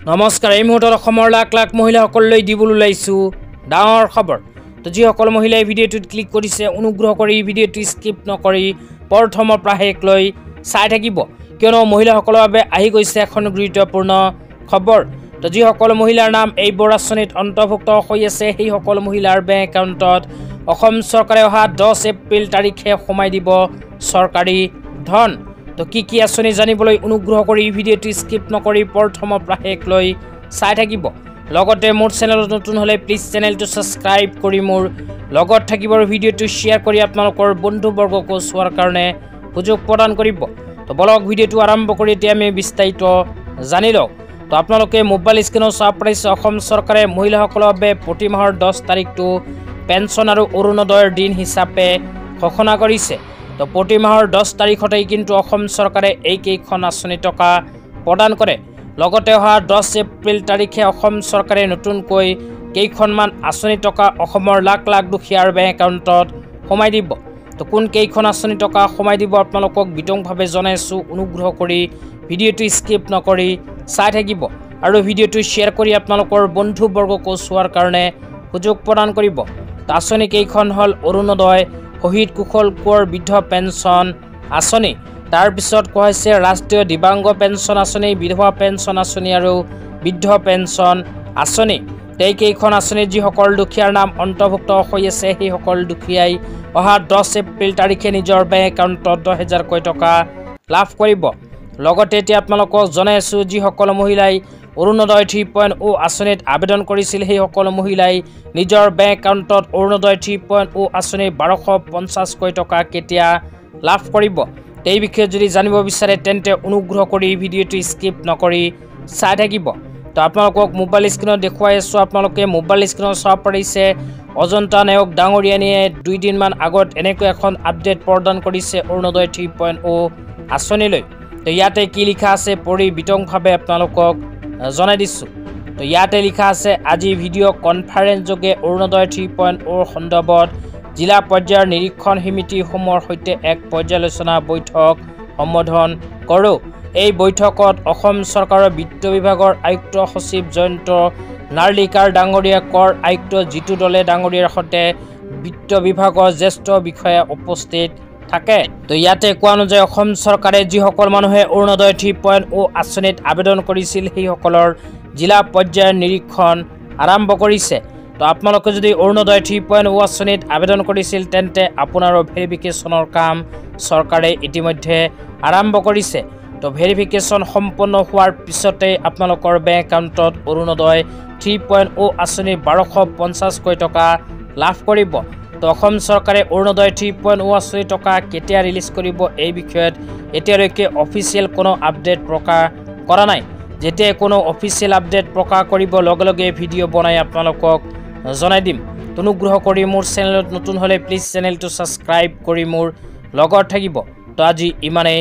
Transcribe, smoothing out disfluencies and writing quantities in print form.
নমস্কাৰ। এই মুহূৰ্তত অসমৰ লাখ লাখ মহিলাসকললৈ দিবলৈ ওলাইছো ডাঙৰ খবৰ। তো যিসকল মহিলাই ভিডিঅ'টোত ক্লিক কৰিছে অনুগ্ৰহ কৰি ভিডিঅ'টো স্কিপ নকৰি প্ৰথমৰ পৰা শেষলৈ চাই থাকিব, কিয়নো মহিলাসকলৰ বাবে আহি গৈছে এখন গুৰুত্বপূৰ্ণ খবৰ। তো যিসকল মহিলাৰ নাম এইবোৰ আঁচনিত অন্তৰ্ভুক্ত হৈ আছে সেই সকল মহিলাৰ বেংক একাউণ্টত অসম চৰকাৰে অহা 10 এপ্ৰিল তাৰিখে সোমাই দিব চৰকাৰী ধন। তো কি আঁচনি জানিবলৈ অনুগ্ৰহ কৰি ভিডিঅ'টো স্কিপ নকৰি প্ৰথমৰ পৰা শেষলৈ চাই থাকিব। লগতে মোৰ চেনেলত নতুন হ'লে প্লিজ চেনেলটো ছাবস্ক্ৰাইব কৰি মোৰ লগত থাকিব আৰু ভিডিঅ'টো শ্বেয়াৰ কৰি আপোনালোকৰ বন্ধুবৰ্গকো চোৱাৰ কাৰণে সুযোগ প্ৰদান কৰিব। তো বলক ভিডিঅ'টো আৰম্ভ কৰি এতিয়া আমি বিস্তাৰিত জানি লওঁ। তো আপোনালোকে মোবাইল স্ক্ৰীনত চাব পাৰিছে অসম চৰকাৰে মহিলাসকলৰ বাবে প্ৰতি মাহৰ 10 তাৰিখটো পেঞ্চন আৰু অৰুণোদয়ৰ দিন হিচাপে ঘোষণা কৰিছে। তো প্ৰতি মাহৰ 10 তাৰিখতেই কিন্তু অসম চৰকাৰে এইকেইখন আঁচনি টকা প্ৰদান কৰে। লগতে অহা 10 এপ্ৰিল তাৰিখে অসম চৰকাৰে নতুনকৈ কেইখনমান আঁচনি টকা অসমৰ লাখ লাখ দুখীয়াৰ বেংক একাউণ্টত সোমাই দিব। তো কোন কেইখন আঁচনি টকা সোমাই দিব আপোনালোকক বিতংভাৱে জনাইছোঁ। অনুগ্ৰহ কৰি ভিডিঅ'টো স্কিপ নকৰি চাই থাকিব আৰু ভিডিঅ'টো শ্বেয়াৰ কৰি আপোনালোকৰ বন্ধুবৰ্গকো চোৱাৰ কাৰণে সুযোগ প্ৰদান কৰিব। তো আঁচনি কেইখন হ'ল অৰুণোদয়, শহীদ কুশল কোঁৱৰ বৃদ্ধ পেঞ্চন আঁচনি, তাৰপিছত কোৱা হৈছে ৰাষ্ট্ৰীয় দিব্যাংগ পেঞ্চন আঁচনি, বিধৱা পেঞ্চন আঁচনি আৰু বৃদ্ধ পেঞ্চন আঁচনি। এইকেইখন আঁচনিত যিসকল দুখীয়াৰ নাম অন্তৰ্ভুক্ত হৈ আছে সেইসকল দুখীয়াই অহা 10 এপ্ৰিল তাৰিখে নিজৰ বেংক একাউণ্টত 10,000কৈ টকা লাভ কৰিব। লগতে এতিয়া আপোনালোকক জনাই আছোঁ যিসকল মহিলাই অৰুণোদয় 3.0 আঁচনিত আবেদন কৰিছিল সেইসকল মহিলাই নিজৰ বেংক একাউণ্টত অৰুণোদয় 3.0 আঁচনিৰ 1250কৈ টকা কেতিয়া লাভ কৰিব। এই বিষয়ে যদি জানিব বিচাৰে তেন্তে অনুগ্ৰহ কৰি ভিডিঅ'টো স্কিপ নকৰি চাই থাকিব। তো আপোনালোকক মোবাইল স্ক্ৰীনত দেখুৱাই আছোঁ। আপোনালোকে মোবাইল স্ক্ৰীনত চাব পাৰিছে অজন্তা নায়ক ডাঙৰীয়ানীয়ে 2 দিনমান আগত এনেকৈ এখন আপডেট প্ৰদান কৰিছে অৰুণোদয় 3.0 আঁচনিলৈ। তো ইয়াতে কি লিখা আছে পঢ়ি বিতংভাৱে আপোনালোকক জনাই দিছোঁ। তো ইয়াতে লিখা আছে আজি ভিডিঅ' কনফাৰেন্স যোগে অৰুণোদয় 3.0 সন্দৰ্ভত জিলা পৰ্যায়ৰ নিৰীক্ষণ সমিতিসমূহৰ সৈতে এক পৰ্যালোচনা বৈঠক সম্বোধন কৰোঁ। এই বৈঠকত অসম চৰকাৰৰ বিত্ত বিভাগৰ আয়ুক্ত সচিব জয়ন্ত নাৰ্লিকাৰ ডাঙৰীয়া, কৰ আয়ুক্ত জিতু দলে ডাঙৰীয়াৰ সৈতে বিত্ত বিভাগৰ জ্যেষ্ঠ বিষয়া উপস্থিত থাকে। তো ইয়াতে কোৱা অনুযায়ী অসম চৰকাৰে যিসকল মানুহে অৰুণোদয় 3.0 আঁচনিত আবেদন কৰিছিল সেইসকলৰ জিলা পৰ্যায়ৰ নিৰীক্ষণ আৰম্ভ কৰিছে। তো আপোনালোকে যদি অৰুণোদয় 3.0 আঁচনিত আবেদন কৰিছিল তেন্তে আপোনাৰো ভেৰিফিকেশ্যনৰ কাম চৰকাৰে ইতিমধ্যে আৰম্ভ কৰিছে। তো ভেৰিফিকেশ্যন সম্পন্ন হোৱাৰ পিছতে আপোনালোকৰ বেংক একাউণ্টত অৰুণোদয় 3.0 আঁচনিৰ 1250কৈ টকা লাভ কৰিব। তো অসম চৰকাৰে অৰুণোদয় 3.0 আঁচনিৰ টকা কেতিয়া ৰিলিজ কৰিব এই বিষয়ত এতিয়ালৈকে অফিচিয়েল কোনো আপডেট প্ৰকাশ কৰা নাই। যেতিয়া কোনো অফিচিয়েল আপডেট প্ৰকাশ কৰিব লগে লগে ভিডিঅ' বনাই আপোনালোকক জনাই দিম। অনুগ্ৰহ কৰি মোৰ চেনেলত নতুন হ'লে প্লিজ চেনেলটো ছাবস্ক্ৰাইব কৰি মোৰ লগত থাকিব। তো আজি ইমানেই।